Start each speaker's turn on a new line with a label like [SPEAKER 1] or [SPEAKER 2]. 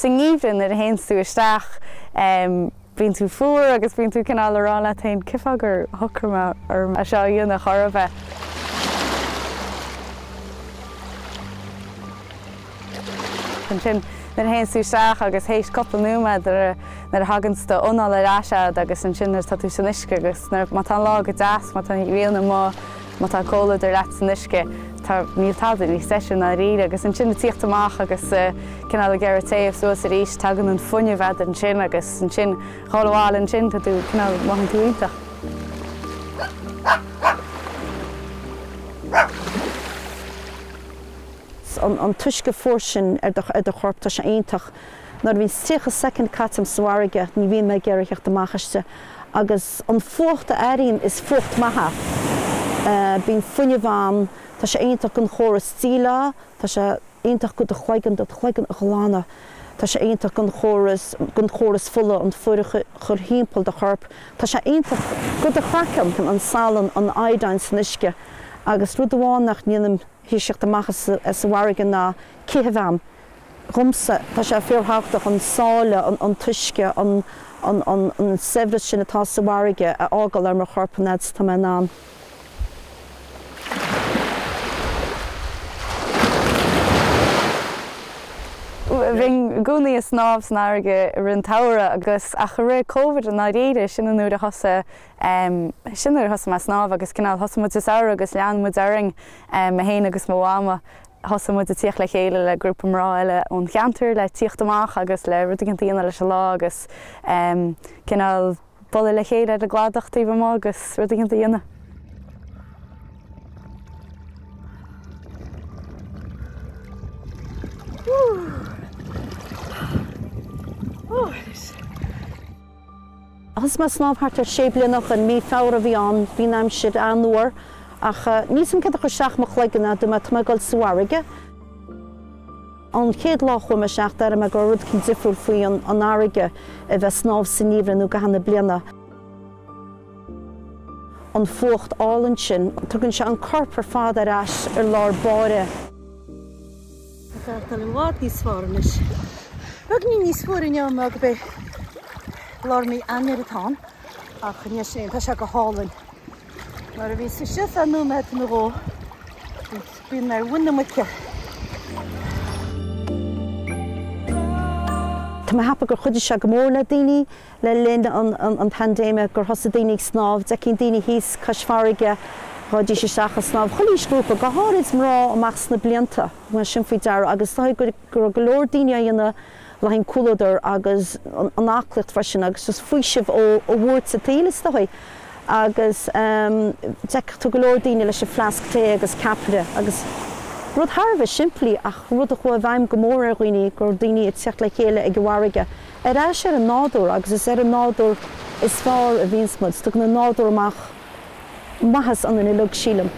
[SPEAKER 1] sa ngníomhrin ar haon tú isteach bíonn tú fuair agus bíonn tú cinál arála tain cifa gur thucrama ar a seo dhéanana chorabh. Sin nar haon tú isteach agus hééis coppla núma nar hagansta ónál aráise agus an sin tá tú san isce agus má tá lá go deas má tá bhíonna má tá cóla ar leat san isce. Tá níl táda ní sesiún a rí agus an sin na tíocht amach agus cinál a ggéir taobh suas a ríis tagan an funne bhead an sin agus an sin choláil an sin tá tú cinál maithan tú ítach.
[SPEAKER 2] An tuisce fórsin ar do chorp tá sé aontach nar bhín sucha second catam sa bhfarraige ní bhíon me géireacht amachiste agus an fuacht a éiríonn is fuacht maithe. Bíonn funne bhan, tá sé aontach an chóras stíla, tá sé aontach go a chuigean a cholána, tá sé aontach an chóras fulla an fuairige chur hímpel de chorp, tá sé aontach go a chacam an salan an aidain san isce agus rud amháin nach níanam híiseach amachchas sa bhfarraige ná cithbheam. Rumsa tá sé fearrthachtach an sála an tuisce an sebhre sin atá sa bhfarraige a ágal ar mar chorpanad tá me ná.
[SPEAKER 1] Bhín gúnaí a snámh snáirge rin tabhra agus a chu ré COVID an áréide sin an nuair a thosa sin ar thosa me snámh agus cinál thosa mu saoire agus lean mu airing a héana agus mháama thosa mu a tíoch le chéile le grúpa mrá eile ón cheantar le tíocht amach agus le rud an tíana leis lá agus cinál bolla le chéile a Ghaeltachta bh agus rud an tíana.
[SPEAKER 2] Agus mas snámhthart ar sé blianach an mí fára bhíonn bhíonn aimsir anúir ach níos an cad chu seach mo chluigeanna do tá me gáil sa bhfarraige. An chéad láchfu me seach ar me gur rud cin difriúil faoi an áraige a bheith snámh sa níomhrann go hanna bliana. An fuacht álainn sin, tugann se an corp ar fád arás ar lár báire.
[SPEAKER 3] Tá an bhád níos fáranis. Rug ní níos fuair neam me go be lár mí Eanáir atá ach níos sin tá se go hálainn. Mar a bhí sa sios an núma na ró bhíonn mar bhuina muice.
[SPEAKER 2] Tá me hapa gur chuidir se go mór le daoine le linn an pandéime gur thosa daoine snámh, de cinn daoine híos cos Fharraige dí sé seach a snámh cholís grúpa go háirid mrá amach na blianta mar sin faoi deara agus tá gur go leor daoine a dhéanana le haon cúladar agus an aclacht freisin agus just faoi sibh ó bhúirt sa télas dói agus tú go leor daoine leis flasc té agus capre agus rud tharbh simplí ach rud a chu bhaim go mór ar roioine gur daoine ag teach le chéile ag go bhfarraige. Ar eis ar an nádúr agus is ar an nádúr is fearr a bhíonsmuid, tu na nádúr amach maithas an in lug sílam.